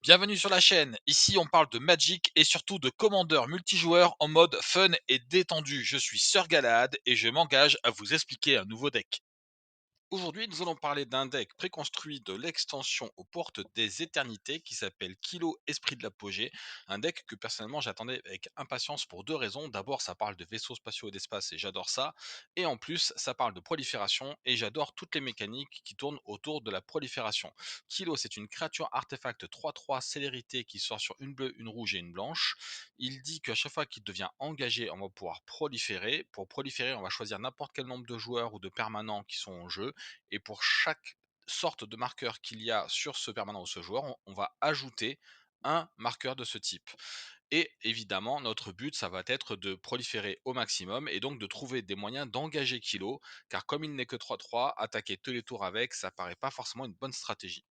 Bienvenue sur la chaîne. Ici, on parle de Magic et surtout de Commander multijoueur en mode fun et détendu. Je suis Sir Galahad et je m'engage à vous expliquer un nouveau deck. Aujourd'hui, nous allons parler d'un deck préconstruit de l'extension aux portes des éternités qui s'appelle Kilo Esprit de l'Apogée. Un deck que personnellement j'attendais avec impatience pour deux raisons. D'abord, ça parle de vaisseaux spatiaux et d'espace et j'adore ça. Et en plus, ça parle de prolifération et j'adore toutes les mécaniques qui tournent autour de la prolifération. Kilo, c'est une créature artefact 3/3 célérité qui sort sur une bleue, une rouge et une blanche. Il dit qu'à chaque fois qu'il devient engagé, on va pouvoir proliférer. Pour proliférer, on va choisir n'importe quel nombre de joueurs ou de permanents qui sont en jeu et pour chaque sorte de marqueur qu'il y a sur ce permanent ou ce joueur, on va ajouter un marqueur de ce type. Et évidemment, notre but, ça va être de proliférer au maximum et donc de trouver des moyens d'engager Kilo, car comme il n'est que 3/3, attaquer tous les tours avec, ça paraît pas forcément une bonne stratégie.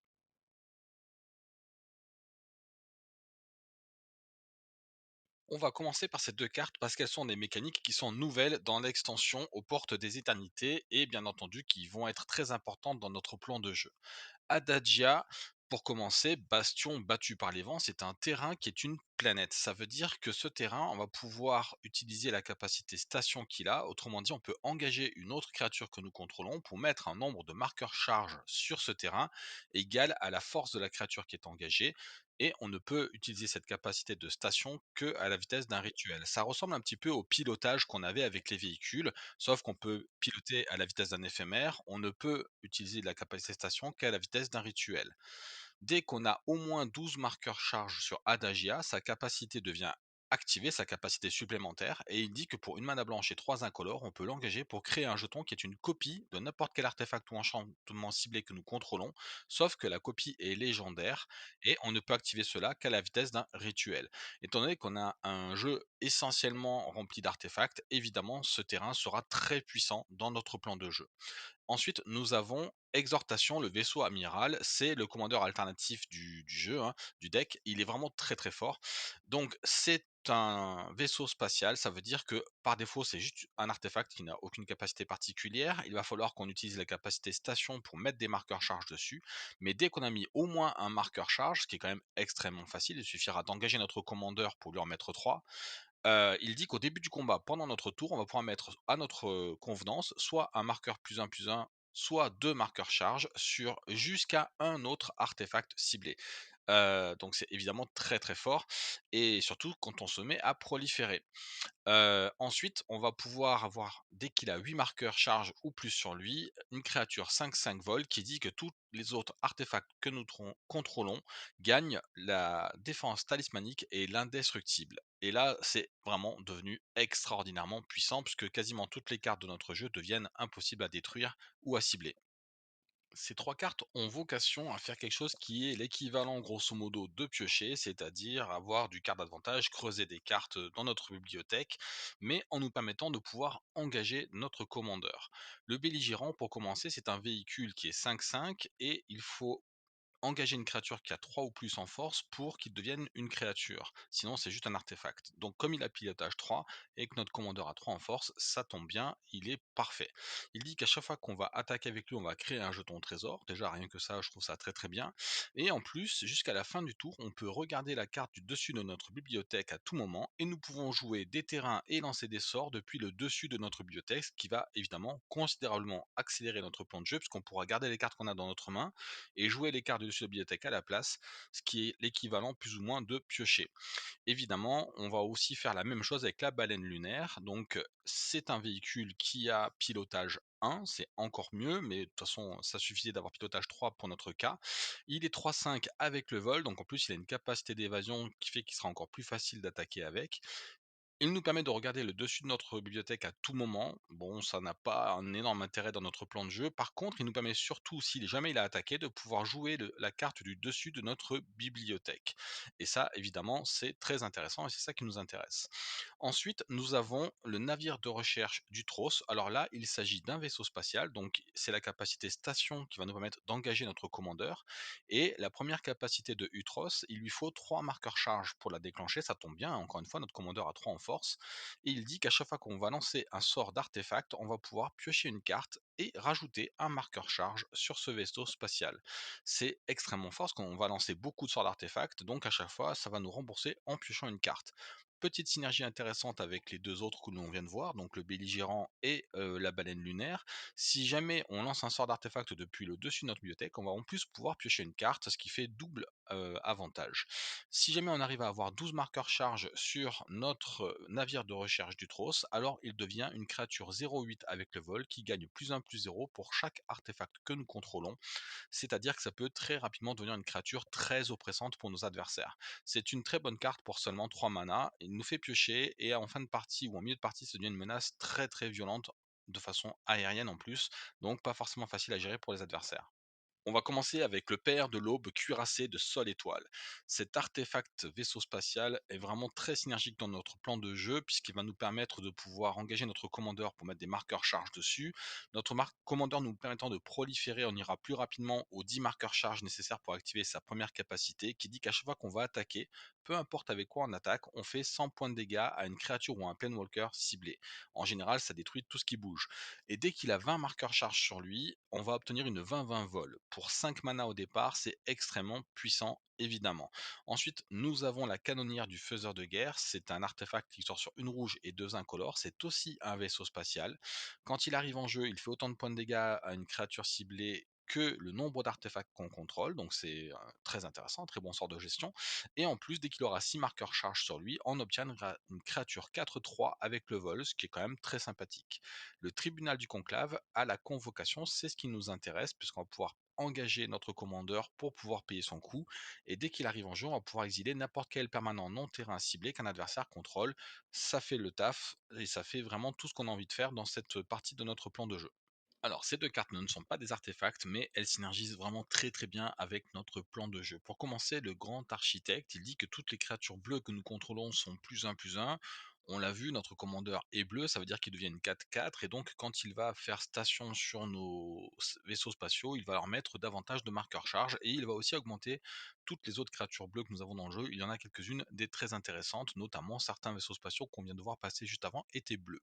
On va commencer par ces deux cartes parce qu'elles sont des mécaniques qui sont nouvelles dans l'extension aux portes des éternités et bien entendu qui vont être très importantes dans notre plan de jeu. Adagia, pour commencer, bastion battu par les vents, c'est un terrain qui est une planète. Ça veut dire que ce terrain, on va pouvoir utiliser la capacité station qu'il a. Autrement dit, on peut engager une autre créature que nous contrôlons pour mettre un nombre de marqueurs charge sur ce terrain égal à la force de la créature qui est engagée. Et on ne peut utiliser cette capacité de station que à la vitesse d'un rituel. Ça ressemble un petit peu au pilotage qu'on avait avec les véhicules, sauf qu'on peut piloter à la vitesse d'un éphémère, on ne peut utiliser la capacité station qu'à la vitesse d'un rituel. Dès qu'on a au moins 12 marqueurs charge sur Adagia, sa capacité devient activée, sa capacité supplémentaire, et il dit que pour une mana blanche et 3 incolores, on peut l'engager pour créer un jeton qui est une copie de n'importe quel artefact ou enchantement ciblé que nous contrôlons, sauf que la copie est légendaire, et on ne peut activer cela qu'à la vitesse d'un rituel. Étant donné qu'on a un jeu essentiellement rempli d'artefacts, évidemment ce terrain sera très puissant dans notre plan de jeu. Ensuite, nous avons Exhortation, le vaisseau amiral. C'est le commandeur alternatif du jeu, hein, du deck. Il est vraiment très très fort. Donc, c'est un vaisseau spatial. Ça veut dire que par défaut, c'est juste un artefact qui n'a aucune capacité particulière. Il va falloir qu'on utilise la capacité station pour mettre des marqueurs charge dessus. Mais dès qu'on a mis au moins un marqueur charge, ce qui est quand même extrêmement facile, il suffira d'engager notre commandeur pour lui en mettre 3. Il dit qu'au début du combat, pendant notre tour, on va pouvoir mettre à notre, convenance, soit un marqueur +1/+1, soit 2 marqueurs charge sur jusqu'à un autre artefact ciblé. Donc c'est évidemment très, très fort et surtout quand on se met à proliférer. Ensuite, on va pouvoir avoir, dès qu'il a 8 marqueurs charge ou plus sur lui, une créature 5/5 vol qui dit que tous les autres artefacts que nous contrôlons gagnent la défense talismanique et l'indestructible. Et là, c'est vraiment devenu extraordinairement puissant puisque quasiment toutes les cartes de notre jeu deviennent impossibles à détruire ou à cibler. Ces 3 cartes ont vocation à faire quelque chose qui est l'équivalent grosso modo de piocher, c'est-à-dire avoir du card d'avantage, creuser des cartes dans notre bibliothèque, mais en nous permettant de pouvoir engager notre commandeur. Le belligérant, pour commencer, c'est un véhicule qui est 5/5 et il faut engager une créature qui a 3 ou plus en force pour qu'il devienne une créature. Sinon, c'est juste un artefact. Donc, comme il a pilotage 3 et que notre commandeur a 3 en force, ça tombe bien, il est parfait. Il dit qu'à chaque fois qu'on va attaquer avec lui, on va créer un jeton trésor. Déjà, rien que ça, je trouve ça très très bien. Et en plus, jusqu'à la fin du tour, on peut regarder la carte du dessus de notre bibliothèque à tout moment et nous pouvons jouer des terrains et lancer des sorts depuis le dessus de notre bibliothèque, ce qui va évidemment considérablement accélérer notre plan de jeu puisqu'on pourra garder les cartes qu'on a dans notre main et jouer les cartes de dessus de la bibliothèque à la place, ce qui est l'équivalent plus ou moins de piocher. Évidemment, on va aussi faire la même chose avec la baleine lunaire. Donc, c'est un véhicule qui a pilotage 1, c'est encore mieux, mais de toute façon, ça suffisait d'avoir pilotage 3 pour notre cas. Il est 3/5 avec le vol, donc en plus, il a une capacité d'évasion qui fait qu'il sera encore plus facile d'attaquer avec. Il nous permet de regarder le dessus de notre bibliothèque à tout moment. Bon, ça n'a pas un énorme intérêt dans notre plan de jeu. Par contre, il nous permet surtout, si jamais il a attaqué, de pouvoir jouer la carte du dessus de notre bibliothèque. Et ça, évidemment, c'est très intéressant et c'est ça qui nous intéresse. Ensuite, nous avons le navire de recherche du Tros. Alors là, il s'agit d'un vaisseau spatial, donc c'est la capacité station qui va nous permettre d'engager notre commandeur. Et la première capacité de Utros, il lui faut 3 marqueurs charge pour la déclencher. Ça tombe bien, encore une fois, notre commandeur a 3 en force. Et il dit qu'à chaque fois qu'on va lancer un sort d'artefact, on va pouvoir piocher une carte et rajouter un marqueur charge sur ce vaisseau spatial. C'est extrêmement fort parce qu'on va lancer beaucoup de sorts d'artefacts, donc à chaque fois, ça va nous rembourser en piochant une carte. Petite synergie intéressante avec les deux autres que l'on vient de voir, donc le belligérant et la baleine lunaire. Si jamais on lance un sort d'artefact depuis le dessus de notre bibliothèque, on va en plus pouvoir piocher une carte, ce qui fait double avantage. Si jamais on arrive à avoir 12 marqueurs charge sur notre navire de recherche du Tros, alors il devient une créature 0,8 avec le vol qui gagne +1/+0 pour chaque artefact que nous contrôlons, c'est-à-dire que ça peut très rapidement devenir une créature très oppressante pour nos adversaires. C'est une très bonne carte pour seulement 3 mana, il nous fait piocher et en fin de partie ou en milieu de partie, ça devient une menace très très violente de façon aérienne en plus, donc pas forcément facile à gérer pour les adversaires. On va commencer avec le père de l'aube cuirassé de Sol Étoile. Cet artefact vaisseau spatial est vraiment très synergique dans notre plan de jeu puisqu'il va nous permettre de pouvoir engager notre commandeur pour mettre des marqueurs charge dessus. Notre commandeur nous permettant de proliférer, on ira plus rapidement aux 10 marqueurs charge nécessaires pour activer sa première capacité qui dit qu'à chaque fois qu'on va attaquer, peu importe avec quoi on attaque, on fait 100 points de dégâts à une créature ou à un planewalker ciblé. En général, ça détruit tout ce qui bouge. Et dès qu'il a 20 marqueurs charge sur lui, on va obtenir une 20-20 vol. Pour 5 mana au départ, c'est extrêmement puissant, évidemment. Ensuite, nous avons la canonnière du faiseur de guerre. C'est un artefact qui sort sur une rouge et deux incolores. C'est aussi un vaisseau spatial. Quand il arrive en jeu, il fait autant de points de dégâts à une créature ciblée que le nombre d'artefacts qu'on contrôle, donc c'est très intéressant, très bon sort de gestion. Et en plus, dès qu'il aura 6 marqueurs charge sur lui, on obtient une créature 4-3 avec le vol, ce qui est quand même très sympathique. Le tribunal du conclave a la convocation, c'est ce qui nous intéresse, puisqu'on va pouvoir engager notre commandeur pour pouvoir payer son coût, et dès qu'il arrive en jeu, on va pouvoir exiler n'importe quel permanent non terrain ciblé qu'un adversaire contrôle. Ça fait le taf, et ça fait vraiment tout ce qu'on a envie de faire dans cette partie de notre plan de jeu. Alors, ces 2 cartes ne sont pas des artefacts, mais elles synergisent vraiment très très bien avec notre plan de jeu. Pour commencer, le grand architecte, il dit que toutes les créatures bleues que nous contrôlons sont +1/+1. On l'a vu, notre commandeur est bleu, ça veut dire qu'il devient une 4/4, et donc quand il va faire station sur nos vaisseaux spatiaux, il va leur mettre davantage de marqueurs charge, et il va aussi augmenter toutes les autres créatures bleues que nous avons dans le jeu. Il y en a quelques-unes des très intéressantes, notamment certains vaisseaux spatiaux qu'on vient de voir passer juste avant étaient bleus.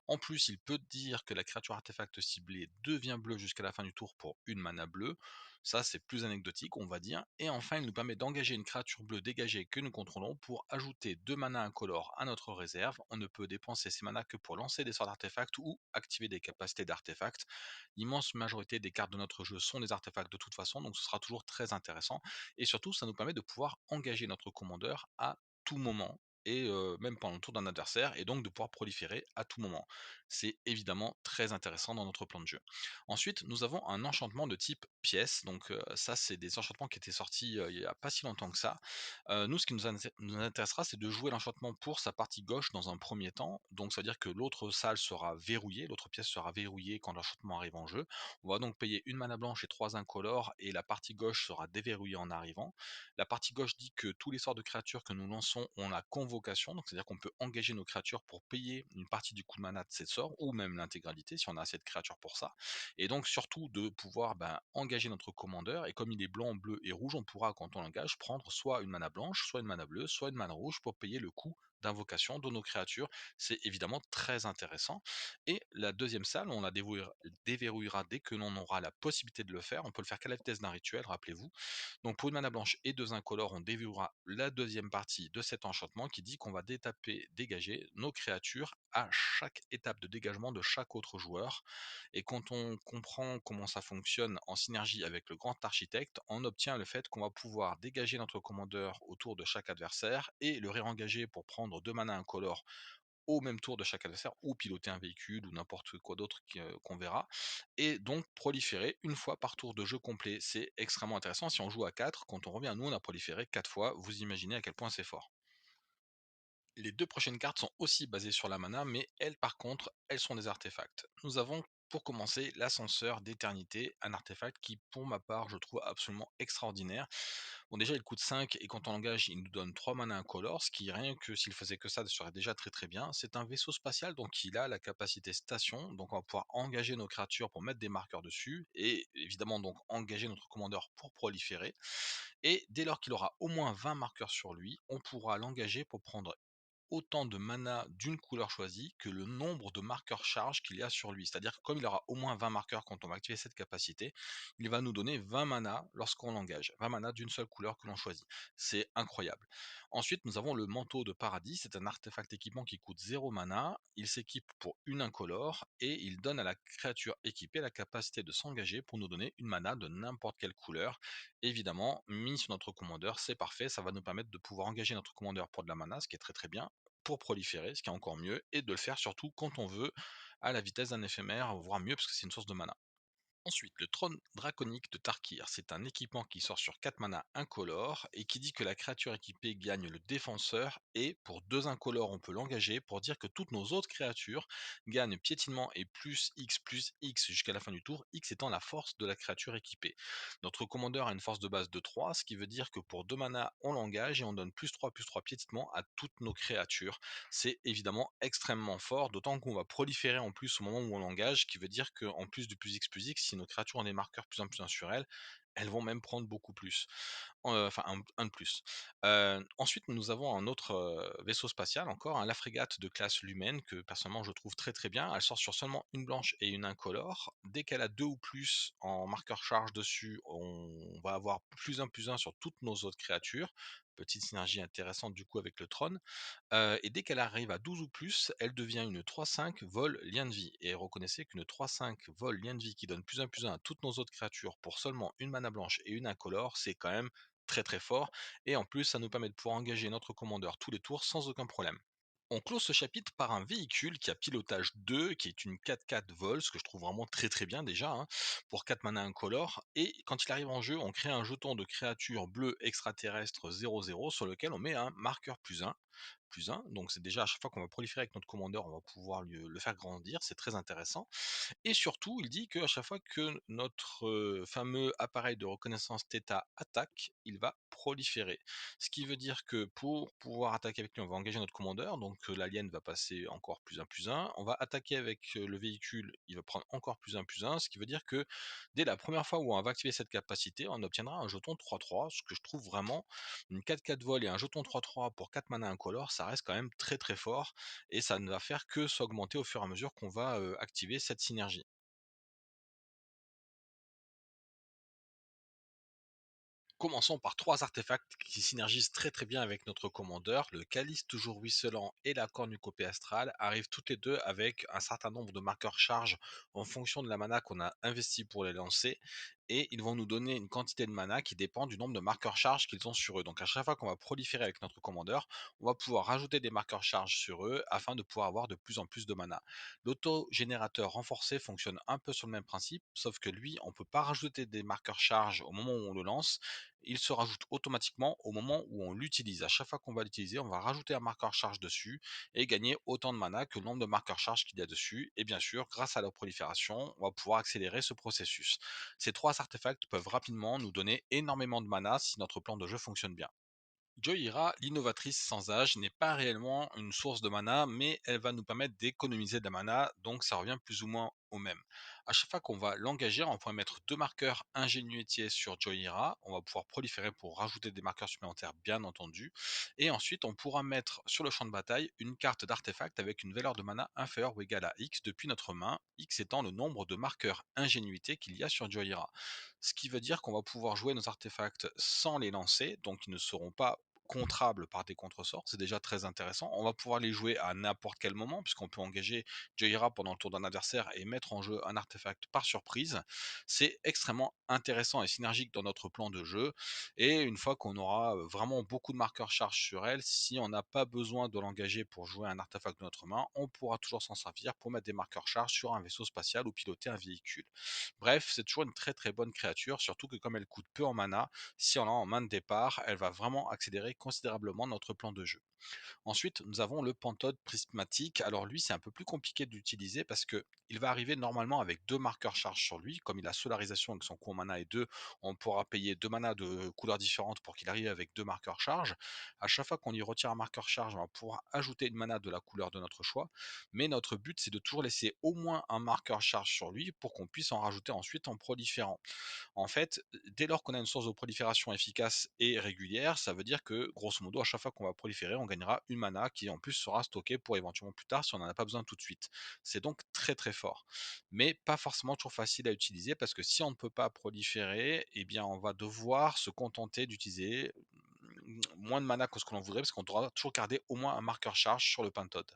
En plus, il peut dire que la créature artefact ciblée devient bleue jusqu'à la fin du tour pour une mana bleue. Ça, c'est plus anecdotique, on va dire. Et enfin, il nous permet d'engager une créature bleue dégagée que nous contrôlons pour ajouter 2 mana incolores à notre réserve. On ne peut dépenser ces manas que pour lancer des sorts d'artefacts ou activer des capacités d'artefacts. L'immense majorité des cartes de notre jeu sont des artefacts de toute façon, donc ce sera toujours très intéressant. Et surtout, ça nous permet de pouvoir engager notre commandeur à tout moment et même pendant le tour d'un adversaire, et donc de pouvoir proliférer à tout moment. C'est évidemment très intéressant dans notre plan de jeu. Ensuite, nous avons un enchantement de type pièce, donc ça c'est des enchantements qui étaient sortis, il y a pas si longtemps que ça. Nous, ce qui nous intéressera, c'est de jouer l'enchantement pour sa partie gauche dans un premier temps, donc ça veut dire que l'autre salle sera verrouillée, l'autre pièce sera verrouillée quand l'enchantement arrive en jeu. On va donc payer une mana blanche et 3 incolores, et la partie gauche sera déverrouillée en arrivant. La partie gauche dit que tous les sorts de créatures que nous lançons ont la convocation, donc c'est-à-dire qu'on peut engager nos créatures pour payer une partie du coût de mana de ces sorts, ou même l'intégralité si on a assez de créatures pour ça. Et donc surtout de pouvoir engager notre commandeur, et comme il est blanc, bleu et rouge, on pourra quand on l'engage prendre soit une mana blanche, soit une mana bleue, soit une mana rouge pour payer le coût d'invocation de nos créatures. C'est évidemment très intéressant. Et la deuxième salle, on la déverrouillera dès que l'on aura la possibilité de le faire. On peut le faire qu'à la vitesse d'un rituel, rappelez-vous. Donc pour une mana blanche et 2 incolores, on déverrouillera la deuxième partie de cet enchantement qui dit qu'on va dégager nos créatures à chaque étape de dégagement de chaque autre joueur. Et quand on comprend comment ça fonctionne en synergie avec le grand architecte, on obtient le fait qu'on va pouvoir dégager notre commandeur autour de chaque adversaire et le réengager pour prendre 2 mana incolores au même tour de chaque adversaire, ou piloter un véhicule ou n'importe quoi d'autre qu'on verra, et donc proliférer une fois par tour de jeu complet. C'est extrêmement intéressant. Si on joue à 4, quand on revient à nous, on a proliféré 4 fois, vous imaginez à quel point c'est fort. Les 2 prochaines cartes sont aussi basées sur la mana, mais elles par contre, elles sont des artefacts. Nous avons pour commencer l'ascenseur d'éternité, un artefact qui pour ma part je trouve absolument extraordinaire. Bon déjà il coûte 5, et quand on l'engage il nous donne 3 mana incolores, ce qui rien que s'il faisait que ça serait déjà très très bien. C'est un vaisseau spatial, donc il a la capacité station, donc on va pouvoir engager nos créatures pour mettre des marqueurs dessus, et évidemment donc engager notre commandeur pour proliférer. Et dès lors qu'il aura au moins 20 marqueurs sur lui, on pourra l'engager pour prendre autant de mana d'une couleur choisie que le nombre de marqueurs charge qu'il y a sur lui. C'est-à-dire que comme il aura au moins 20 marqueurs quand on va activer cette capacité, il va nous donner 20 mana lorsqu'on l'engage. 20 mana d'une seule couleur que l'on choisit. C'est incroyable. Ensuite, nous avons le manteau de paradis. C'est un artefact équipement qui coûte 0 mana. Il s'équipe pour une incolore et il donne à la créature équipée la capacité de s'engager pour nous donner une mana de n'importe quelle couleur. Évidemment, mis sur notre commandeur, c'est parfait. Ça va nous permettre de pouvoir engager notre commandeur pour de la mana, ce qui est très très bien, pour proliférer, ce qui est encore mieux, et de le faire surtout quand on veut, à la vitesse d'un éphémère, voire mieux, parce que c'est une source de mana. Ensuite, le trône draconique de Tarkir, c'est un équipement qui sort sur 4 mana incolore et qui dit que la créature équipée gagne le défenseur et pour 2 incolores on peut l'engager pour dire que toutes nos autres créatures gagnent piétinement et plus X jusqu'à la fin du tour, X étant la force de la créature équipée. Notre commandeur a une force de base de 3, ce qui veut dire que pour 2 mana on l'engage et on donne plus 3 piétinement à toutes nos créatures. C'est évidemment extrêmement fort, d'autant qu'on va proliférer en plus au moment où on l'engage, ce qui veut dire qu'en plus du plus X, si nos créatures ont des marqueurs plus en plus 1 sur elles, elles vont même prendre beaucoup plus. Enfin un de plus. Ensuite, nous avons un autre, vaisseau spatial encore, la frégate de classe Lumen que personnellement je trouve très, très bien. Elle sort sur seulement une blanche et une incolore. Dès qu'elle a 2 ou plus en marqueur charge dessus, on va avoir plus un sur toutes nos autres créatures. Petite synergie intéressante du coup avec le trône. Et dès qu'elle arrive à 12 ou plus, elle devient une 3-5 vol lien de vie. Et reconnaissez qu'une 3-5 vol lien de vie qui donne plus un à toutes nos autres créatures pour seulement une mana blanche et une incolore, c'est quand même très très fort. Et en plus, ça nous permet de pouvoir engager notre commandeur tous les tours sans aucun problème. On clôt ce chapitre par un véhicule qui a pilotage 2, qui est une 4x4 vol, ce que je trouve vraiment très très bien déjà, hein, pour 4 mana incolore. Et quand il arrive en jeu, on crée un jeton de créature bleue extraterrestre 0-0 sur lequel on met un marqueur plus un. Donc c'est déjà à chaque fois qu'on va proliférer avec notre commandeur, on va pouvoir le faire grandir, c'est très intéressant. Et surtout, il dit qu'à chaque fois que notre fameux appareil de reconnaissance Theta attaque, il va proliférer. Ce qui veut dire que pour pouvoir attaquer avec lui, on va engager notre commandeur, donc l'alien va passer encore plus un. On va attaquer avec le véhicule, il va prendre encore plus un, ce qui veut dire que dès la première fois où on va activer cette capacité, on obtiendra un jeton 3-3, ce que je trouve vraiment une 4-4 vol et un jeton 3-3 pour 4 mana incolore, ça reste quand même très très fort et ça ne va faire que s'augmenter au fur et à mesure qu'on va activer cette synergie. Commençons par trois artefacts qui synergisent très très bien avec notre commandeur. Le calice toujours ruisselant et la cornucopée astrale arrivent toutes les deux avec un certain nombre de marqueurs charge en fonction de la mana qu'on a investi pour les lancer. Et ils vont nous donner une quantité de mana qui dépend du nombre de marqueurs charge qu'ils ont sur eux. Donc à chaque fois qu'on va proliférer avec notre commandeur, on va pouvoir rajouter des marqueurs charge sur eux afin de pouvoir avoir de plus en plus de mana. L'auto-générateur renforcé fonctionne un peu sur le même principe, sauf que lui, on ne peut pas rajouter des marqueurs charge au moment où on le lance, il se rajoute automatiquement au moment où on l'utilise. À chaque fois qu'on va l'utiliser, on va rajouter un marqueur charge dessus et gagner autant de mana que le nombre de marqueurs charge qu'il y a dessus. Et bien sûr, grâce à la prolifération, on va pouvoir accélérer ce processus. Ces trois artefacts peuvent rapidement nous donner énormément de mana si notre plan de jeu fonctionne bien. Joyra, l'innovatrice sans âge, n'est pas réellement une source de mana, mais elle va nous permettre d'économiser de la mana, donc ça revient plus ou moins au même. À chaque fois qu'on va l'engager, on pourra mettre deux marqueurs ingénuité sur Joyra, on va pouvoir proliférer pour rajouter des marqueurs supplémentaires bien entendu, et ensuite on pourra mettre sur le champ de bataille une carte d'artefact avec une valeur de mana inférieure ou égale à X depuis notre main, X étant le nombre de marqueurs ingénuité qu'il y a sur Joyra. Ce qui veut dire qu'on va pouvoir jouer nos artefacts sans les lancer, donc ils ne seront pas contrables par des contresorts, c'est déjà très intéressant. On va pouvoir les jouer à n'importe quel moment, puisqu'on peut engager Jaira pendant le tour d'un adversaire et mettre en jeu un artefact par surprise. C'est extrêmement intéressant et synergique dans notre plan de jeu. Et une fois qu'on aura vraiment beaucoup de marqueurs charge sur elle, si on n'a pas besoin de l'engager pour jouer un artefact de notre main, on pourra toujours s'en servir pour mettre des marqueurs charge sur un vaisseau spatial ou piloter un véhicule. Bref, c'est toujours une très très bonne créature, surtout que comme elle coûte peu en mana, si on l'a en main de départ, elle va vraiment accélérer considérablement notre plan de jeu. Ensuite, nous avons le Pantode prismatique. Alors lui, c'est un peu plus compliqué d'utiliser parce que il va arriver normalement avec deux marqueurs charge sur lui. Comme il a solarisation et que son coût en mana est 2, on pourra payer deux manas de couleurs différentes pour qu'il arrive avec deux marqueurs charge. À chaque fois qu'on lui retire un marqueur charge, on va pouvoir ajouter une mana de la couleur de notre choix. Mais notre but, c'est de toujours laisser au moins un marqueur charge sur lui pour qu'on puisse en rajouter ensuite en proliférant. En fait, dès lors qu'on a une source de prolifération efficace et régulière, ça veut dire que que, grosso modo, à chaque fois qu'on va proliférer, on gagnera une mana qui en plus sera stockée pour éventuellement plus tard si on n'en a pas besoin tout de suite. C'est donc très très fort. Mais pas forcément toujours facile à utiliser parce que si on ne peut pas proliférer, eh bien on va devoir se contenter d'utiliser moins de mana que ce que l'on voudrait parce qu'on devra toujours garder au moins un marqueur charge sur le Pantode.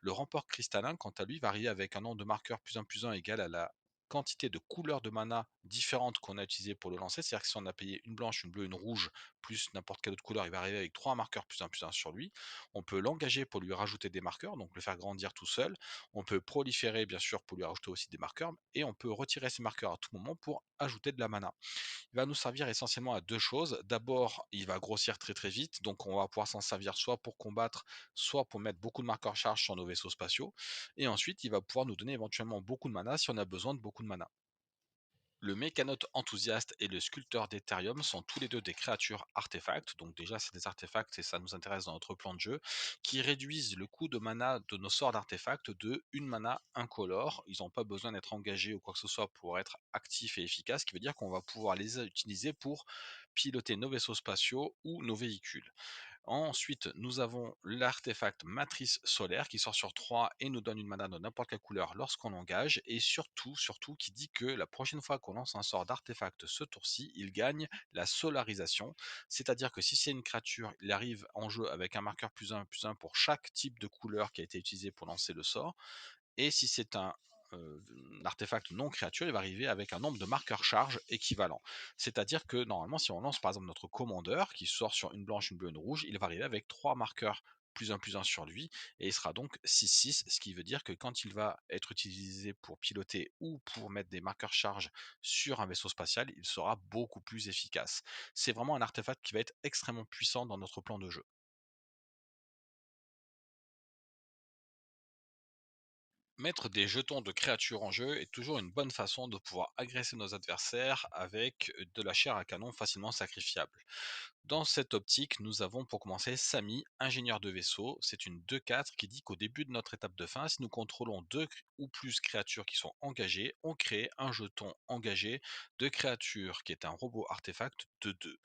Le remport cristallin, quant à lui, varie avec un nombre de marqueurs plus 1 égal à la quantité de couleurs de mana différentes qu'on a utilisées pour le lancer. C'est-à-dire que si on a payé une blanche, une bleue, une rouge, plus n'importe quelle autre couleur, il va arriver avec 3 marqueurs plus 1 sur lui. On peut l'engager pour lui rajouter des marqueurs, donc le faire grandir tout seul. On peut proliférer, bien sûr, pour lui rajouter aussi des marqueurs. Et on peut retirer ces marqueurs à tout moment pour ajouter de la mana. Il va nous servir essentiellement à 2 choses. D'abord, il va grossir très, très vite, donc on va pouvoir s'en servir soit pour combattre, soit pour mettre beaucoup de marqueurs charge sur nos vaisseaux spatiaux et ensuite il va pouvoir nous donner éventuellement beaucoup de mana si on a besoin de beaucoup de mana. Le mécanote enthousiaste et le sculpteur d'Etherium sont tous les deux des créatures artefacts, donc déjà c'est des artefacts et ça nous intéresse dans notre plan de jeu, qui réduisent le coût de mana de nos sorts d'artefacts de une mana incolore. Ils n'ont pas besoin d'être engagés ou quoi que ce soit pour être actifs et efficaces, ce qui veut dire qu'on va pouvoir les utiliser pour piloter nos vaisseaux spatiaux ou nos véhicules. Ensuite, nous avons l'artefact Matrice solaire qui sort sur 3 et nous donne une mana de n'importe quelle couleur lorsqu'on l'engage. Et surtout, qui dit que la prochaine fois qu'on lance un sort d'artefact ce tour-ci, il gagne la solarisation. C'est-à-dire que si c'est une créature, il arrive en jeu avec un marqueur plus 1 pour chaque type de couleur qui a été utilisé pour lancer le sort. Et si c'est artefact non créature, il va arriver avec un nombre de marqueurs charge équivalent. C'est-à-dire que normalement, si on lance par exemple notre commandeur qui sort sur une blanche, une bleue, une rouge, il va arriver avec 3 marqueurs plus 1 sur lui et il sera donc 6-6, ce qui veut dire que quand il va être utilisé pour piloter ou pour mettre des marqueurs charge sur un vaisseau spatial, il sera beaucoup plus efficace. C'est vraiment un artefact qui va être extrêmement puissant dans notre plan de jeu. Mettre des jetons de créatures en jeu est toujours une bonne façon de pouvoir agresser nos adversaires avec de la chair à canon facilement sacrifiable. Dans cette optique, nous avons pour commencer Samy, ingénieur de vaisseau. C'est une 2-4 qui dit qu'au début de notre étape de fin, si nous contrôlons deux ou plus créatures qui sont engagées, on crée un jeton engagé de créature qui est un robot artefact de 2.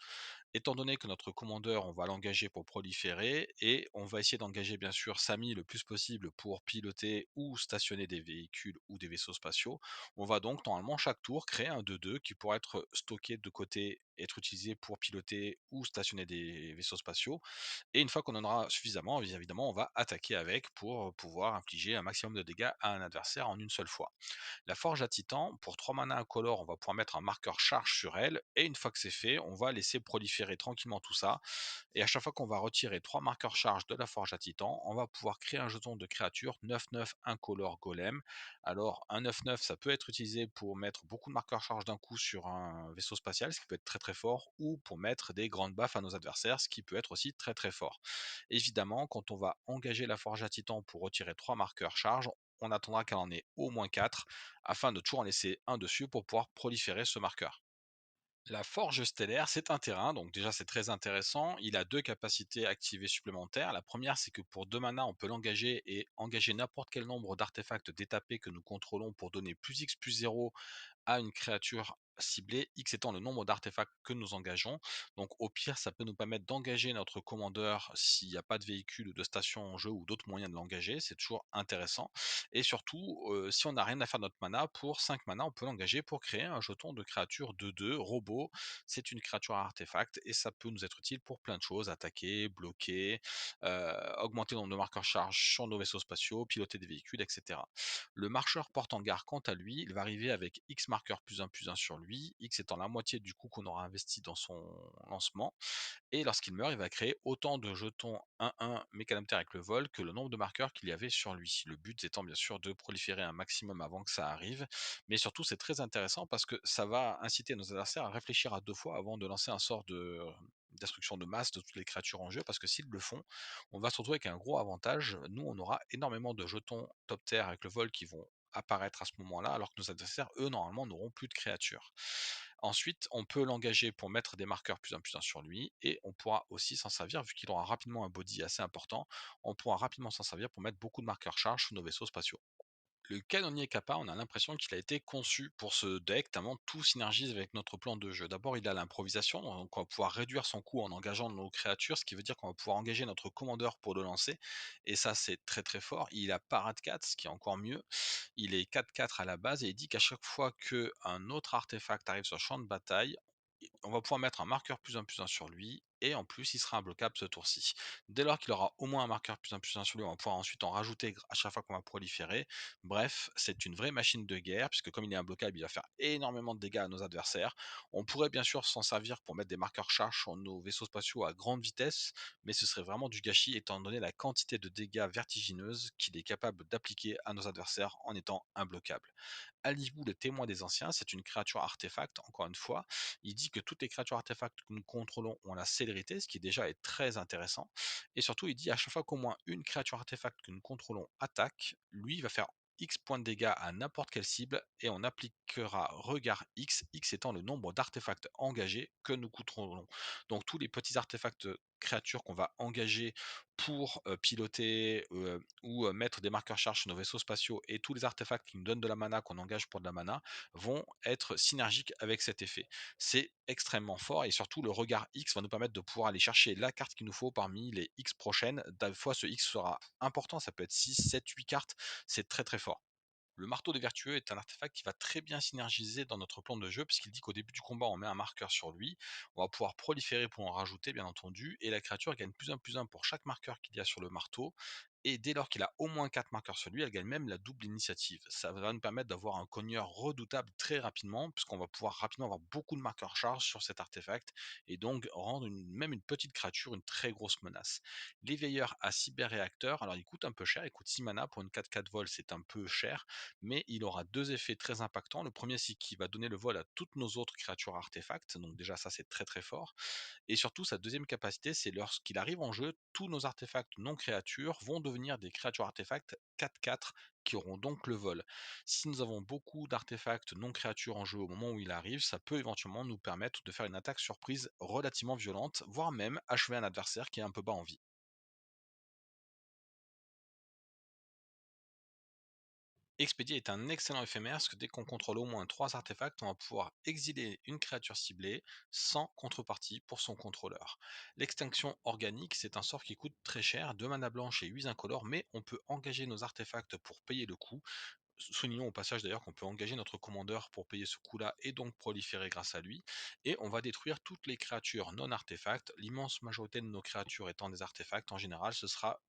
Étant donné que notre commandeur, on va l'engager pour proliférer et on va essayer d'engager bien sûr Samy le plus possible pour piloter ou stationner des véhicules ou des vaisseaux spatiaux, on va donc normalement chaque tour créer un 2-2 qui pourra être stocké de côté, être utilisé pour piloter ou stationner des vaisseaux spatiaux. Et une fois qu'on en aura suffisamment, bien évidemment, on va attaquer avec pour pouvoir infliger un maximum de dégâts à un adversaire en une seule fois. La forge à titan, pour 3 mana incolore, on va pouvoir mettre un marqueur charge sur elle, et une fois que c'est fait, on va laisser proliférer tranquillement tout ça. Et à chaque fois qu'on va retirer 3 marqueurs charge de la forge à titan, on va pouvoir créer un jeton de créature 9-9 incolore golem. Alors, un 9-9, ça peut être utilisé pour mettre beaucoup de marqueurs charge d'un coup sur un vaisseau spatial, ce qui peut être très très fort, ou pour mettre des grandes baffes à nos adversaires, ce qui peut être aussi très très fort. Évidemment, quand on va engager la forge à titan pour retirer 3 marqueurs charge, on attendra qu'elle en ait au moins 4 afin de toujours en laisser un dessus pour pouvoir proliférer ce marqueur. La forge stellaire, c'est un terrain, donc déjà c'est très intéressant. Il a deux capacités activées supplémentaires. La première, c'est que pour 2 mana, on peut l'engager et engager n'importe quel nombre d'artefacts détapés que nous contrôlons pour donner plus X plus 0 à une créature ciblée, X étant le nombre d'artefacts que nous engageons. Donc au pire, ça peut nous permettre d'engager notre commandeur s'il n'y a pas de véhicule ou de station en jeu ou d'autres moyens de l'engager, c'est toujours intéressant. Et surtout, si on n'a rien à faire de notre mana, pour 5 mana, on peut l'engager pour créer un jeton de créature 2-2, robot. C'est une créature à artefact et ça peut nous être utile pour plein de choses, attaquer, bloquer, augmenter le nombre de marqueurs charge sur nos vaisseaux spatiaux, piloter des véhicules, etc. Le marcheur porte-hangar, quant à lui, il va arriver avec X marqueurs plus 1 sur lui, X étant la moitié du coût qu'on aura investi dans son lancement. Et lorsqu'il meurt, il va créer autant de jetons 1-1 mécanomtère avec le vol que le nombre de marqueurs qu'il y avait sur lui. Le but étant bien sûr de proliférer un maximum avant que ça arrive. Mais surtout, c'est très intéressant parce que ça va inciter nos adversaires à réfléchir à deux fois avant de lancer un sort de destruction de masse de toutes les créatures en jeu, parce que s'ils le font, on va se retrouver avec un gros avantage. Nous, on aura énormément de jetons top terre avec le vol qui vont apparaître à ce moment-là, alors que nos adversaires, eux, normalement, n'auront plus de créatures. Ensuite, on peut l'engager pour mettre des marqueurs plus 1 sur lui, et on pourra aussi s'en servir, vu qu'il aura rapidement un body assez important, on pourra rapidement s'en servir pour mettre beaucoup de marqueurs charge sous nos vaisseaux spatiaux. Le canonnier Kappa, on a l'impression qu'il a été conçu pour ce deck, tellement tout synergise avec notre plan de jeu. D'abord, il a l'improvisation, donc on va pouvoir réduire son coût en engageant nos créatures, ce qui veut dire qu'on va pouvoir engager notre commandeur pour le lancer. Et ça, c'est très très fort. Il a Parade 4, ce qui est encore mieux. Il est 4-4 à la base et il dit qu'à chaque fois qu'un autre artefact arrive sur le champ de bataille, on va pouvoir mettre un marqueur plus un sur lui, et en plus il sera imbloquable ce tour-ci. Dès lors qu'il aura au moins un marqueur plus un sur lui, on va pouvoir ensuite en rajouter à chaque fois qu'on va proliférer. Bref, c'est une vraie machine de guerre, puisque comme il est imbloquable, il va faire énormément de dégâts à nos adversaires. On pourrait bien sûr s'en servir pour mettre des marqueurs charge sur nos vaisseaux spatiaux à grande vitesse, mais ce serait vraiment du gâchis étant donné la quantité de dégâts vertigineuses qu'il est capable d'appliquer à nos adversaires en étant imbloquable. Alibou, le témoin des anciens, c'est une créature artefact, encore une fois. Il dit que toutes les créatures artefacts que nous contrôlons ont la célérité, ce qui déjà est très intéressant. Et surtout, il dit à chaque fois qu'au moins une créature artefact que nous contrôlons attaque, lui il va faire X points de dégâts à n'importe quelle cible et on appliquera regard X, X étant le nombre d'artefacts engagés que nous contrôlons. Donc tous les petits artefacts créatures qu'on va engager pour piloter ou mettre des marqueurs charge sur nos vaisseaux spatiaux et tous les artefacts qui nous donnent de la mana qu'on engage pour de la mana vont être synergiques avec cet effet. C'est extrêmement fort et surtout le regard X va nous permettre de pouvoir aller chercher la carte qu'il nous faut parmi les X prochaines. Des fois ce X sera important, ça peut être 6, 7, 8 cartes, c'est très très fort. Le marteau des vertueux est un artefact qui va très bien synergiser dans notre plan de jeu, puisqu'il dit qu'au début du combat, on met un marqueur sur lui, on va pouvoir proliférer pour en rajouter, bien entendu, et la créature gagne plus un pour chaque marqueur qu'il y a sur le marteau, et dès lors qu'il a au moins 4 marqueurs sur lui, elle gagne même la double initiative. Ça va nous permettre d'avoir un cogneur redoutable très rapidement, puisqu'on va pouvoir rapidement avoir beaucoup de marqueurs charge sur cet artefact, et donc rendre même une petite créature une très grosse menace. L'éveilleur à cyberréacteur, alors il coûte un peu cher, il coûte 6 mana pour une 4-4 vol, c'est un peu cher, mais il aura deux effets très impactants. Le premier, c'est qu'il va donner le vol à toutes nos autres créatures artefacts, donc déjà ça c'est très très fort. Et surtout, sa deuxième capacité, c'est lorsqu'il arrive en jeu, tous nos artefacts non créatures vont devenir des créatures artefacts 4-4 qui auront donc le vol. Si nous avons beaucoup d'artefacts non créatures en jeu au moment où il arrive, ça peut éventuellement nous permettre de faire une attaque surprise relativement violente, voire même achever un adversaire qui est un peu bas en vie. Expédier est un excellent éphémère parce que dès qu'on contrôle au moins 3 artefacts, on va pouvoir exiler une créature ciblée sans contrepartie pour son contrôleur. L'extinction organique, c'est un sort qui coûte très cher, 2 mana blanche et 8 incolores, mais on peut engager nos artefacts pour payer le coût. Soulignons au passage d'ailleurs qu'on peut engager notre commandeur pour payer ce coût-là et donc proliférer grâce à lui. Et on va détruire toutes les créatures non artefacts. L'immense majorité de nos créatures étant des artefacts, en général, ce sera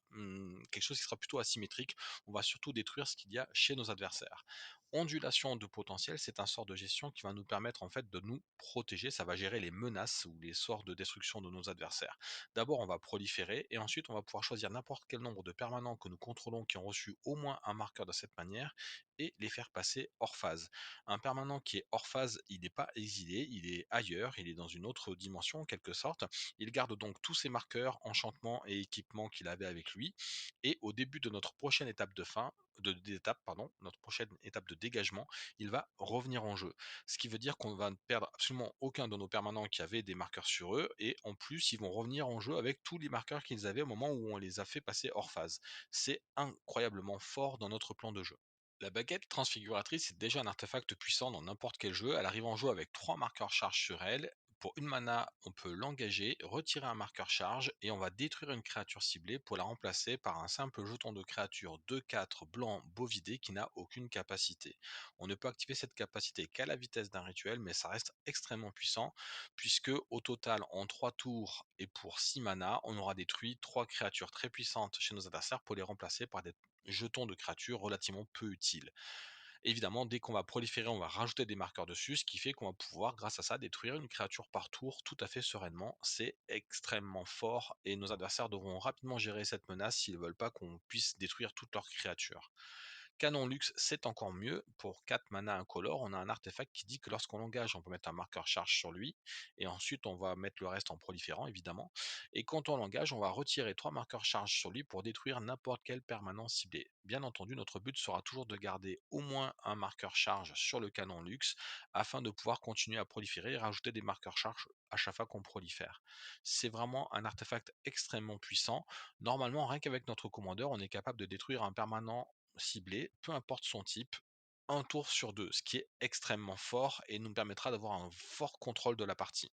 quelque chose qui sera plutôt asymétrique. On va surtout détruire ce qu'il y a chez nos adversaires. Ondulation de potentiel, c'est un sort de gestion qui va nous permettre en fait de nous protéger. Ça va gérer les menaces ou les sorts de destruction de nos adversaires. D'abord, on va proliférer et ensuite on va pouvoir choisir n'importe quel nombre de permanents que nous contrôlons qui ont reçu au moins un marqueur de cette manière et les faire passer hors phase. Un permanent qui est hors phase, il n'est pas exilé, il est ailleurs, il est dans une autre dimension en quelque sorte. Il garde donc tous ses marqueurs, enchantements et équipements qu'il avait avec lui. Et au début de notre prochaine étape de fin, d'étape, pardon, notre prochaine étape de dégagement, il va revenir en jeu. Ce qui veut dire qu'on va ne perdre absolument aucun de nos permanents qui avaient des marqueurs sur eux, et en plus, ils vont revenir en jeu avec tous les marqueurs qu'ils avaient au moment où on les a fait passer hors phase. C'est incroyablement fort dans notre plan de jeu. La baguette transfiguratrice est déjà un artefact puissant dans n'importe quel jeu. Elle arrive en jeu avec 3 marqueurs charge sur elle. Pour une mana, on peut l'engager, retirer un marqueur charge et on va détruire une créature ciblée pour la remplacer par un simple jeton de créature 2-4 blanc bovidé qui n'a aucune capacité. On ne peut activer cette capacité qu'à la vitesse d'un rituel, mais ça reste extrêmement puissant puisque au total, en 3 tours et pour 6 mana, on aura détruit 3 créatures très puissantes chez nos adversaires pour les remplacer par des jetons de créatures relativement peu utiles. Évidemment, dès qu'on va proliférer, on va rajouter des marqueurs dessus, ce qui fait qu'on va pouvoir, grâce à ça, détruire une créature par tour tout à fait sereinement. C'est extrêmement fort et nos adversaires devront rapidement gérer cette menace s'ils ne veulent pas qu'on puisse détruire toutes leurs créatures. Canon luxe, c'est encore mieux. Pour 4 mana incolore, on a un artefact qui dit que lorsqu'on l'engage, on peut mettre un marqueur charge sur lui, et ensuite on va mettre le reste en proliférant, évidemment. Et quand on l'engage, on va retirer 3 marqueurs charge sur lui pour détruire n'importe quel permanent ciblé. Bien entendu, notre but sera toujours de garder au moins un marqueur charge sur le canon luxe, afin de pouvoir continuer à proliférer et rajouter des marqueurs charge à chaque fois qu'on prolifère. C'est vraiment un artefact extrêmement puissant. Normalement, rien qu'avec notre commandeur, on est capable de détruire un permanent ciblé, peu importe son type, un tour sur 2, ce qui est extrêmement fort et nous permettra d'avoir un fort contrôle de la partie.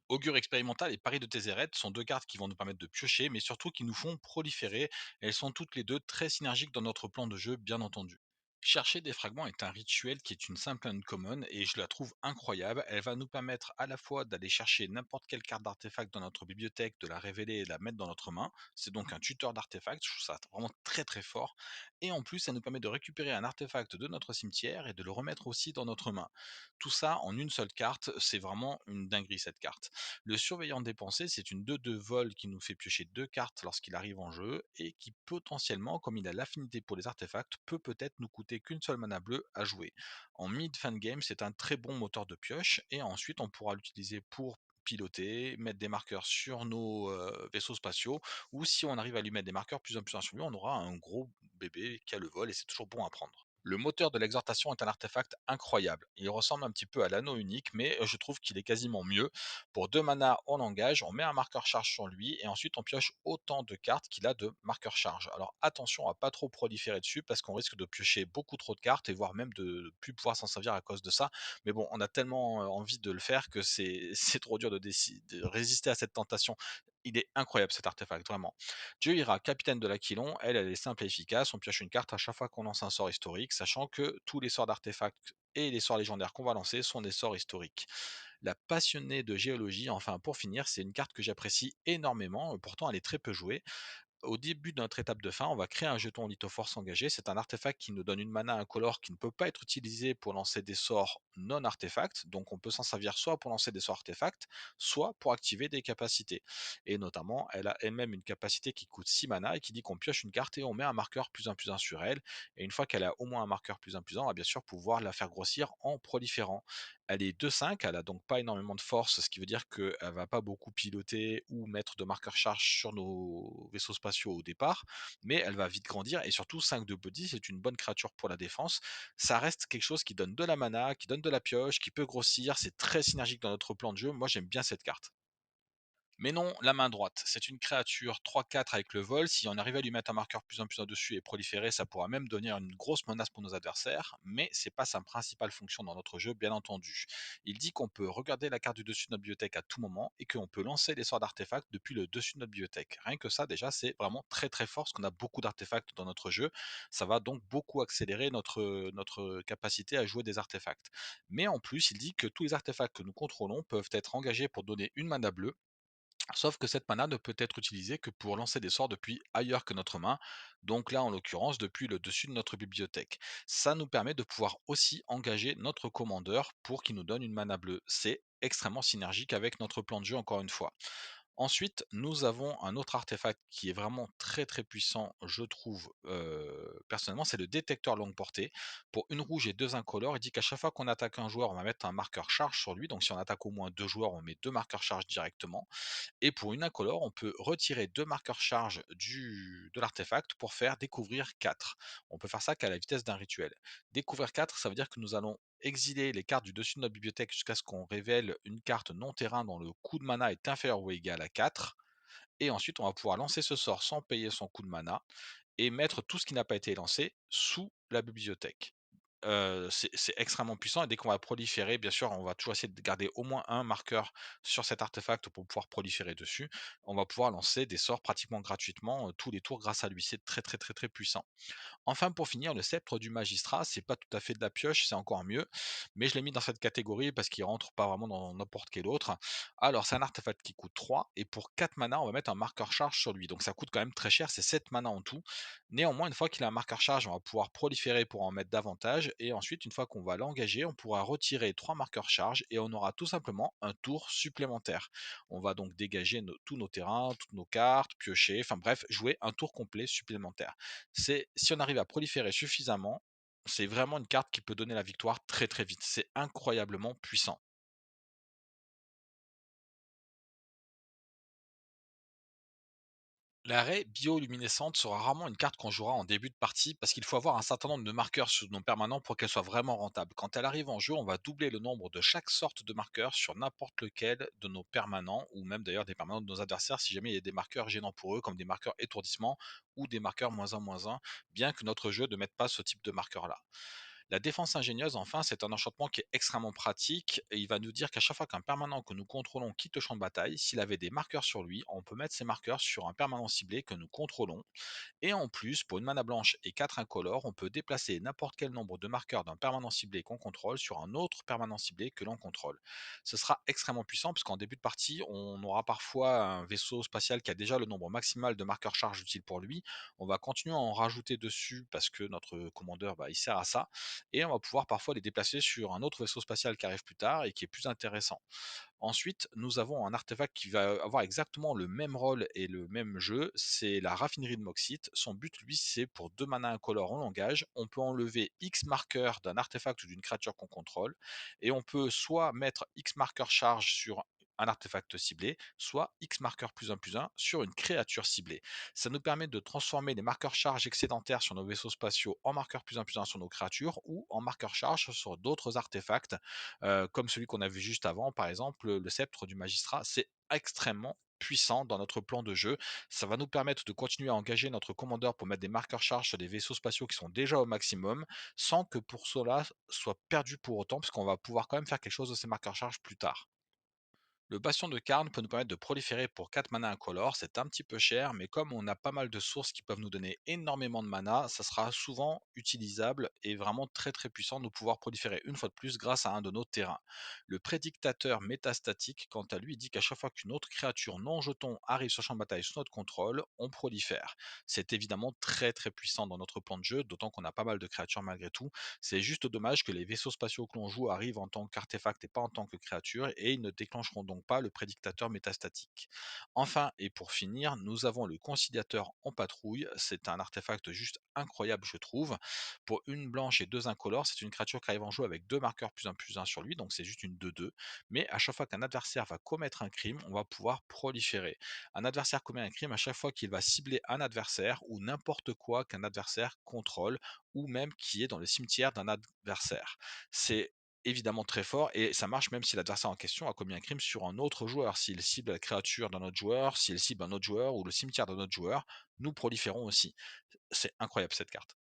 Augure expérimental et Paris de Tézéret sont 2 cartes qui vont nous permettre de piocher, mais surtout qui nous font proliférer. Elles sont toutes les 2 très synergiques dans notre plan de jeu, bien entendu. Chercher des fragments est un rituel qui est une simple uncommon et je la trouve incroyable. Elle va nous permettre à la fois d'aller chercher n'importe quelle carte d'artefact dans notre bibliothèque, de la révéler et de la mettre dans notre main. C'est donc un tuteur d'artefacts, je trouve ça vraiment très très fort. Et en plus, ça nous permet de récupérer un artefact de notre cimetière et de le remettre aussi dans notre main. Tout ça en une seule carte, c'est vraiment une dinguerie cette carte. Le surveillant des pensées, c'est une 2-2 vol qui nous fait piocher 2 cartes lorsqu'il arrive en jeu et qui potentiellement, comme il a l'affinité pour les artefacts, peut peut-être nous coûter qu'une seule mana bleue à jouer. En mid-fan game, c'est un très bon moteur de pioche et ensuite on pourra l'utiliser pour piloter, mettre des marqueurs sur nos vaisseaux spatiaux ou si on arrive à lui mettre des marqueurs plus un sur lui, on aura un gros bébé qui a le vol et c'est toujours bon à prendre. Le moteur de l'exhortation est un artefact incroyable. Il ressemble un petit peu à l'anneau unique, mais je trouve qu'il est quasiment mieux. Pour 2 mana, on engage, on met un marqueur charge sur lui, et ensuite on pioche autant de cartes qu'il a de marqueurs charge. Alors attention à pas trop proliférer dessus, parce qu'on risque de piocher beaucoup trop de cartes, et voire même de ne plus pouvoir s'en servir à cause de ça. Mais bon, on a tellement envie de le faire que c'est c'est trop dur de résister à cette tentation. Il est incroyable cet artefact, vraiment. Joira, capitaine de l'Aquilon, elle est simple et efficace. On pioche une carte à chaque fois qu'on lance un sort historique, sachant que tous les sorts d'artefacts et les sorts légendaires qu'on va lancer sont des sorts historiques. La passionnée de géologie, enfin pour finir, c'est une carte que j'apprécie énormément, pourtant elle est très peu jouée. Au début de notre étape de fin, on va créer un jeton lithoforce engagé. C'est un artefact qui nous donne une mana incolore qui ne peut pas être utilisé pour lancer des sorts non artefacts. Donc on peut s'en servir soit pour lancer des sorts artefacts, soit pour activer des capacités. Et notamment, elle a elle-même une capacité qui coûte 6 mana et qui dit qu'on pioche une carte et on met un marqueur plus un sur elle. Et une fois qu'elle a au moins un marqueur plus un, on va bien sûr pouvoir la faire grossir en proliférant. Elle est 2-5, elle a donc pas énormément de force, ce qui veut dire qu'elle va pas beaucoup piloter ou mettre de marqueurs charge sur nos vaisseaux spatiaux au départ, mais elle va vite grandir et surtout 5 de body, c'est une bonne créature pour la défense. Ça reste quelque chose qui donne de la mana, qui donne de la pioche, qui peut grossir, c'est très synergique dans notre plan de jeu. Moi, j'aime bien cette carte. Mais non, la main droite, c'est une créature 3-4 avec le vol. Si on arrive à lui mettre un marqueur plus un dessus et proliférer, ça pourra même devenir une grosse menace pour nos adversaires. Mais c'est pas sa principale fonction dans notre jeu, bien entendu. Il dit qu'on peut regarder la carte du dessus de notre bibliothèque à tout moment et qu'on peut lancer les sorts d'artefacts depuis le dessus de notre bibliothèque. Rien que ça, déjà, c'est vraiment très très fort parce qu'on a beaucoup d'artefacts dans notre jeu. Ça va donc beaucoup accélérer notre capacité à jouer des artefacts. Mais en plus, il dit que tous les artefacts que nous contrôlons peuvent être engagés pour donner une mana bleue. Sauf que cette mana ne peut être utilisée que pour lancer des sorts depuis ailleurs que notre main, donc là en l'occurrence depuis le dessus de notre bibliothèque. Ça nous permet de pouvoir aussi engager notre commandeur pour qu'il nous donne une mana bleue. C'est extrêmement synergique avec notre plan de jeu encore une fois. Ensuite, nous avons un autre artefact qui est vraiment très très puissant, je trouve, personnellement, c'est le détecteur longue portée. Pour une rouge et 2 incolores, il dit qu'à chaque fois qu'on attaque un joueur, on va mettre un marqueur charge sur lui. Donc si on attaque au moins 2 joueurs, on met 2 marqueurs charge directement. Et pour une incolore, on peut retirer 2 marqueurs charge de l'artefact pour faire découvrir 4. On peut faire ça qu'à la vitesse d'un rituel. Découvrir 4, ça veut dire que nous allons exiler les cartes du dessus de notre bibliothèque jusqu'à ce qu'on révèle une carte non terrain dont le coût de mana est inférieur ou égal à 4. Et ensuite, on va pouvoir lancer ce sort sans payer son coût de mana et mettre tout ce qui n'a pas été lancé sous la bibliothèque. C'est extrêmement puissant et dès qu'on va proliférer, bien sûr, on va toujours essayer de garder au moins un marqueur sur cet artefact pour pouvoir proliférer dessus. On va pouvoir lancer des sorts pratiquement gratuitement, tous les tours grâce à lui. C'est très, très, très, très puissant. Enfin, pour finir, le sceptre du magistrat, c'est pas tout à fait de la pioche, c'est encore mieux, mais je l'ai mis dans cette catégorie parce qu'il rentre pas vraiment dans n'importe quel autre. Alors, c'est un artefact qui coûte 3 et pour 4 mana, on va mettre un marqueur charge sur lui. Donc ça coûte quand même très cher, c'est 7 mana en tout. Néanmoins, une fois qu'il a un marqueur charge, on va pouvoir proliférer pour en mettre davantage et ensuite, une fois qu'on va l'engager, on pourra retirer 3 marqueurs charge et on aura tout simplement un tour supplémentaire. On va donc dégager tous nos terrains, toutes nos cartes, piocher, enfin bref, jouer un tour complet supplémentaire. C'est si on arrive à proliférer suffisamment, c'est vraiment une carte qui peut donner la victoire très, très vite. C'est incroyablement puissant. L'arrêt bioluminescente sera rarement une carte qu'on jouera en début de partie parce qu'il faut avoir un certain nombre de marqueurs sur nos permanents pour qu'elle soit vraiment rentable. Quand elle arrive en jeu, on va doubler le nombre de chaque sorte de marqueur sur n'importe lequel de nos permanents ou même d'ailleurs des permanents de nos adversaires si jamais il y a des marqueurs gênants pour eux comme des marqueurs étourdissement ou des marqueurs -1, bien que notre jeu ne mette pas ce type de marqueur là. La défense ingénieuse, enfin, c'est un enchantement qui est extrêmement pratique et il va nous dire qu'à chaque fois qu'un permanent que nous contrôlons quitte le champ de bataille, s'il avait des marqueurs sur lui, on peut mettre ces marqueurs sur un permanent ciblé que nous contrôlons et en plus, pour une mana blanche et 4 incolores, on peut déplacer n'importe quel nombre de marqueurs d'un permanent ciblé qu'on contrôle sur un autre permanent ciblé que l'on contrôle. Ce sera extrêmement puissant puisqu'en début de partie, on aura parfois un vaisseau spatial qui a déjà le nombre maximal de marqueurs charge utiles pour lui. On va continuer à en rajouter dessus parce que notre commandeur, il sert à ça. Et on va pouvoir parfois les déplacer sur un autre vaisseau spatial qui arrive plus tard et qui est plus intéressant. Ensuite, nous avons un artefact qui va avoir exactement le même rôle et le même jeu, c'est la raffinerie de Moxite. Son but, lui, c'est pour 2 mana incolores en langage, on peut enlever X marqueurs d'un artefact ou d'une créature qu'on contrôle, et on peut soit mettre X marqueurs charge sur un artefact ciblé, soit X marqueurs +1/+1 sur une créature ciblée. Ça nous permet de transformer les marqueurs charge excédentaires sur nos vaisseaux spatiaux en marqueurs +1/+1 sur nos créatures ou en marqueurs charge sur d'autres artefacts comme celui qu'on a vu juste avant, par exemple, le sceptre du magistrat, c'est extrêmement puissant dans notre plan de jeu. Ça va nous permettre de continuer à engager notre commandeur pour mettre des marqueurs charge sur des vaisseaux spatiaux qui sont déjà au maximum, sans que pour cela soit perdu pour autant, parce qu'on va pouvoir quand même faire quelque chose de ces marqueurs charge plus tard. Le bastion de Karn peut nous permettre de proliférer pour 4 mana incolores, c'est un petit peu cher, mais comme on a pas mal de sources qui peuvent nous donner énormément de mana, ça sera souvent utilisable et vraiment très très puissant de pouvoir proliférer une fois de plus grâce à un de nos terrains. Le prédictateur métastatique, quant à lui, dit qu'à chaque fois qu'une autre créature non jeton arrive sur le champ de bataille sous notre contrôle, on prolifère. C'est évidemment très très puissant dans notre plan de jeu, d'autant qu'on a pas mal de créatures malgré tout. C'est juste dommage que les vaisseaux spatiaux que l'on joue arrivent en tant qu'artefact et pas en tant que créature, et ils ne déclencheront donc pas le prédictateur métastatique. Enfin, et pour finir, nous avons le conciliateur en patrouille. C'est un artefact juste incroyable, je trouve. Pour une blanche et deux incolores, c'est une créature qui arrive en jeu avec deux marqueurs +1/+1 sur lui, donc c'est juste une 2/2. Mais à chaque fois qu'un adversaire va commettre un crime, on va pouvoir proliférer. Un adversaire commet un crime à chaque fois qu'il va cibler un adversaire ou n'importe quoi qu'un adversaire contrôle ou même qui est dans le cimetière d'un adversaire. C'est évidemment très fort et ça marche même si l'adversaire en question a commis un crime sur un autre joueur. S'il cible la créature d'un autre joueur, s'il cible un autre joueur ou le cimetière d'un autre joueur, nous proliférons aussi. C'est incroyable cette carte.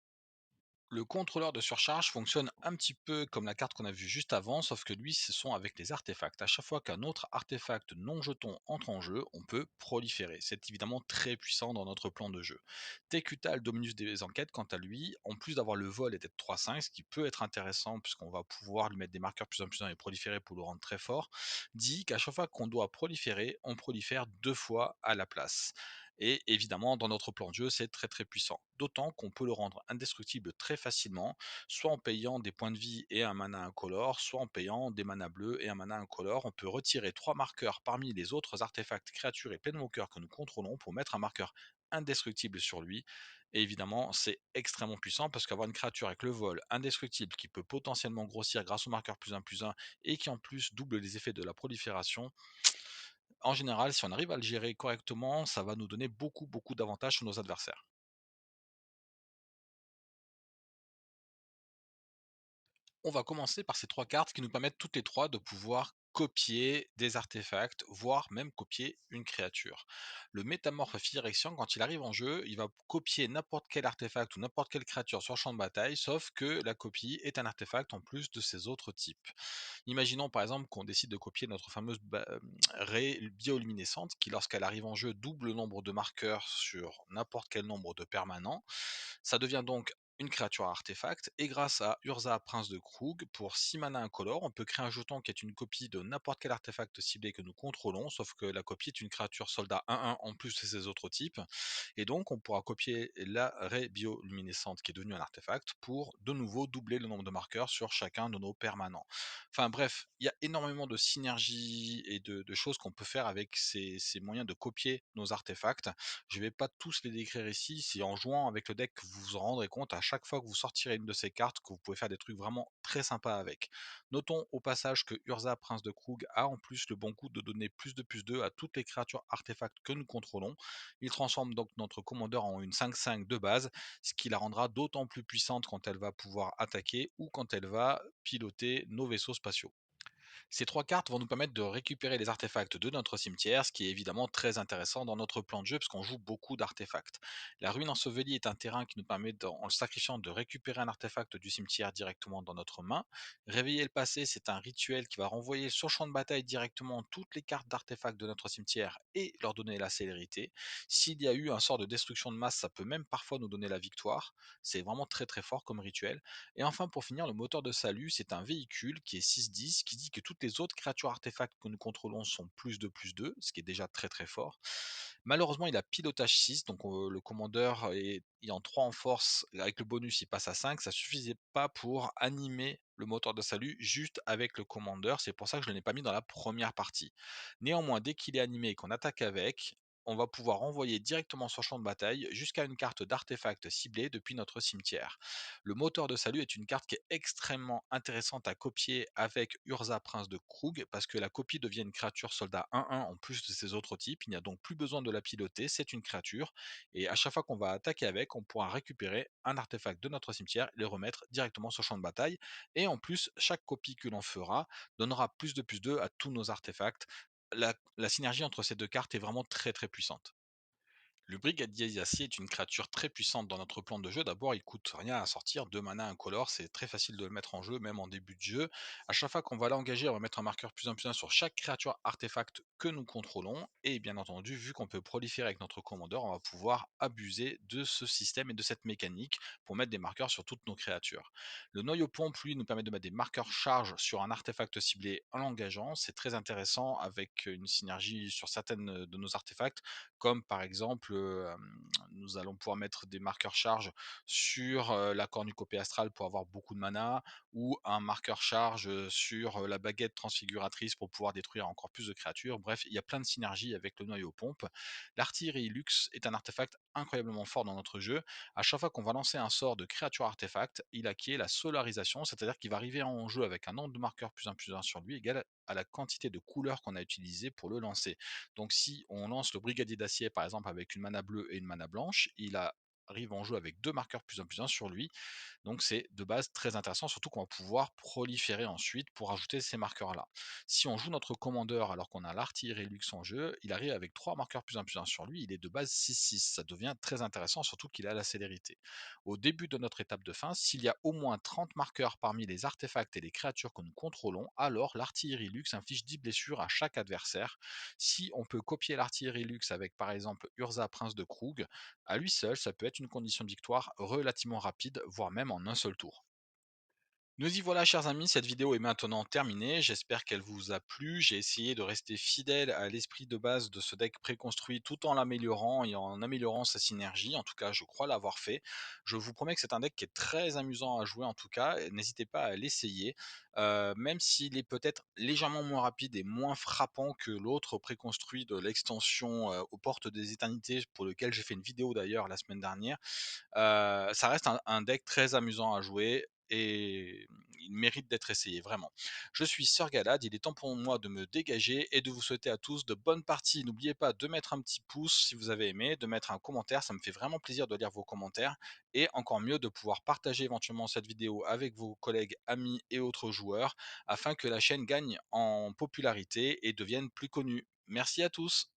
Le contrôleur de surcharge fonctionne un petit peu comme la carte qu'on a vue juste avant, sauf que lui, ce sont avec les artefacts. À chaque fois qu'un autre artefact non jeton entre en jeu, on peut proliférer. C'est évidemment très puissant dans notre plan de jeu. Tekuta, le Dominus des enquêtes, quant à lui, en plus d'avoir le vol et d'être 3/5, ce qui peut être intéressant puisqu'on va pouvoir lui mettre des marqueurs plus 1 et proliférer pour le rendre très fort, dit qu'à chaque fois qu'on doit proliférer, on prolifère 2 fois à la place. Et évidemment, dans notre plan de jeu, c'est très très puissant. D'autant qu'on peut le rendre indestructible très facilement, soit en payant des points de vie et un mana incolore, soit en payant des manas bleus et un mana incolore. On peut retirer 3 marqueurs parmi les autres artefacts, créatures et planeswalkers que nous contrôlons pour mettre un marqueur indestructible sur lui. Et évidemment, c'est extrêmement puissant parce qu'avoir une créature avec le vol indestructible qui peut potentiellement grossir grâce au marqueur +1/+1 et qui en plus double les effets de la prolifération, en général, si on arrive à le gérer correctement, ça va nous donner beaucoup, beaucoup d'avantages sur nos adversaires. On va commencer par ces 3 cartes qui nous permettent toutes les 3 de pouvoir copier des artefacts, voire même copier une créature. Le métamorphe Phyrexian, quand il arrive en jeu, il va copier n'importe quel artefact ou n'importe quelle créature sur le champ de bataille, sauf que la copie est un artefact en plus de ses autres types. Imaginons par exemple qu'on décide de copier notre fameuse raie bioluminescente qui, lorsqu'elle arrive en jeu, double le nombre de marqueurs sur n'importe quel nombre de permanents. Ça devient donc une créature artefact, et grâce à Urza, prince de Krug, pour 6 mana incolore, on peut créer un jeton qui est une copie de n'importe quel artefact ciblé que nous contrôlons, sauf que la copie est une créature soldat 1/1 en plus de ses autres types, et donc on pourra copier la raie bioluminescente qui est devenue un artefact pour de nouveau doubler le nombre de marqueurs sur chacun de nos permanents. Enfin bref, il y a énormément de synergies et de choses qu'on peut faire avec ces moyens de copier nos artefacts. Je ne vais pas tous les décrire ici, c'est en jouant avec le deck que vous vous en rendrez compte. À chaque fois que vous sortirez une de ces cartes que vous pouvez faire des trucs vraiment très sympas avec. Notons au passage que Urza, Prince de Krug, a en plus le bon coup de donner plus 2 à toutes les créatures artefacts que nous contrôlons. Il transforme donc notre commandeur en une 5/5 de base, ce qui la rendra d'autant plus puissante quand elle va pouvoir attaquer ou quand elle va piloter nos vaisseaux spatiaux. Ces 3 cartes vont nous permettre de récupérer les artefacts de notre cimetière, ce qui est évidemment très intéressant dans notre plan de jeu parce qu'on joue beaucoup d'artefacts. La ruine ensevelie est un terrain qui nous permet, en le sacrifiant, de récupérer un artefact du cimetière directement dans notre main. Réveiller le passé, c'est un rituel qui va renvoyer sur champ de bataille directement toutes les cartes d'artefacts de notre cimetière et leur donner la célérité. S'il y a eu un sort de destruction de masse, ça peut même parfois nous donner la victoire. C'est vraiment très très fort comme rituel. Et enfin, pour finir, le moteur de salut, c'est un véhicule qui est 6-10, qui dit que toutes les autres créatures artefacts que nous contrôlons sont +2/+2, ce qui est déjà très très fort. Malheureusement, il a pilotage 6, donc le commandeur ayant 3 en force, avec le bonus, il passe à 5. Ça suffisait pas pour animer le moteur de salut juste avec le commandeur. C'est pour ça que je ne l'ai pas mis dans la première partie. Néanmoins, dès qu'il est animé et qu'on attaque avec, on va pouvoir envoyer directement sur champ de bataille jusqu'à une carte d'artefact ciblée depuis notre cimetière. Le moteur de salut est une carte qui est extrêmement intéressante à copier avec Urza, Prince de Krug, parce que la copie devient une créature soldat 1/1 en plus de ses autres types. Il n'y a donc plus besoin de la piloter, c'est une créature. Et à chaque fois qu'on va attaquer avec, on pourra récupérer un artefact de notre cimetière et le remettre directement sur champ de bataille. Et en plus, chaque copie que l'on fera donnera +2/+2 à tous nos artefacts. La synergie entre ces deux cartes est vraiment très très puissante. Le brigadier d'acier est une créature très puissante dans notre plan de jeu. D'abord, il coûte rien à sortir, 2 mana incolore, c'est très facile de le mettre en jeu, même en début de jeu. À chaque fois qu'on va l'engager, on va mettre un marqueur +1/+1 sur chaque créature artefact que nous contrôlons. Et bien entendu, vu qu'on peut proliférer avec notre commandeur, on va pouvoir abuser de ce système et de cette mécanique pour mettre des marqueurs sur toutes nos créatures. Le noyau pompe, lui, nous permet de mettre des marqueurs charge sur un artefact ciblé en l'engageant. C'est très intéressant avec une synergie sur certaines de nos artefacts, comme par exemple, nous allons pouvoir mettre des marqueurs charge sur, la cornucopée astrale pour avoir beaucoup de mana, ou un marqueur charge, sur, la baguette transfiguratrice pour pouvoir détruire encore plus de créatures. Bref, il y a plein de synergies avec le noyau pompe. L'artillerie luxe est un artefact incroyablement fort dans notre jeu. À chaque fois qu'on va lancer un sort de créature artefact, il acquiert la solarisation, c'est-à-dire qu'il va arriver en jeu avec un nombre de marqueurs +1/+1 sur lui égal à la quantité de couleurs qu'on a utilisées pour le lancer. Donc si on lance le brigadier d'acier par exemple avec une mana bleue et une mana blanche, arrive en jeu avec 2 marqueurs +1/+1 sur lui. Donc c'est de base très intéressant, surtout qu'on va pouvoir proliférer ensuite pour ajouter ces marqueurs-là. Si on joue notre commandeur alors qu'on a l'artillerie luxe en jeu, il arrive avec 3 marqueurs +1/+1 sur lui, il est de base 6/6. Ça devient très intéressant, surtout qu'il a la célérité. Au début de notre étape de fin, s'il y a au moins 30 marqueurs parmi les artefacts et les créatures que nous contrôlons, alors l'artillerie luxe inflige 10 blessures à chaque adversaire. Si on peut copier l'artillerie luxe avec par exemple Urza, Prince de Krug, à lui seul, ça peut être une condition de victoire relativement rapide, voire même en un seul tour. Nous y voilà, chers amis, cette vidéo est maintenant terminée. J'espère qu'elle vous a plu. J'ai essayé de rester fidèle à l'esprit de base de ce deck préconstruit tout en l'améliorant et en améliorant sa synergie. En tout cas, je crois l'avoir fait. Je vous promets que c'est un deck qui est très amusant à jouer en tout cas. Et n'hésitez pas à l'essayer. Même s'il est peut-être légèrement moins rapide et moins frappant que l'autre préconstruit de l'extension aux portes des éternités, pour lequel j'ai fait une vidéo d'ailleurs la semaine dernière. Ça reste un deck très amusant à jouer et il mérite d'être essayé, vraiment. Je suis Sir Galad, il est temps pour moi de me dégager et de vous souhaiter à tous de bonnes parties. N'oubliez pas de mettre un petit pouce si vous avez aimé, de mettre un commentaire, ça me fait vraiment plaisir de lire vos commentaires et encore mieux de pouvoir partager éventuellement cette vidéo avec vos collègues, amis et autres joueurs afin que la chaîne gagne en popularité et devienne plus connue. Merci à tous.